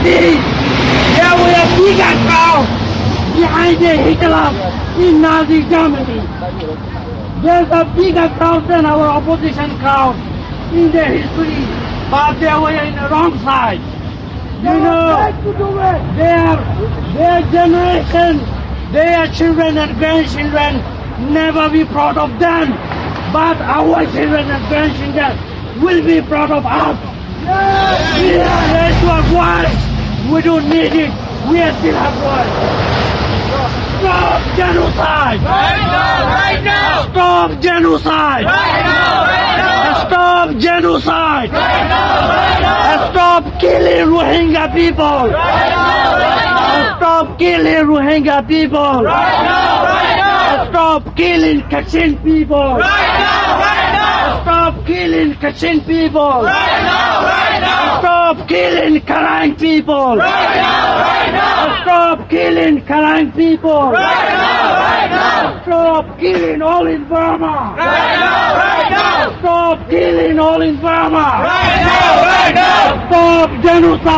see there were a bigger crowd behind the Hitler in Nazi Germany. There's a bigger crowd than our opposition crowd in the history, but they were in the wrong side. You know, their generation, their children and grandchildren never be proud of them, but our children and grandchildren will be proud of us. We are ready to have voice. We don't need it. We still have voice. Stop genocide! Right now! Right now! Stop genocide! Right now! Right now! Stop genocide! Right now! Right now! Stop killing Rohingya people! Right now! Right now! Stop killing Rohingya people! Right now! Right now! Stop killing Kachin people! Right now! Right now! Stop killing Kachin people! Right now! Right now! Stop killing Karang people! Right now! Right now! Stop killing Karang people! Right now! Right now! Stop killing all in Burma! Right now! Right now! Stop killing all in Burma! Right now! Right now! Stop genocide!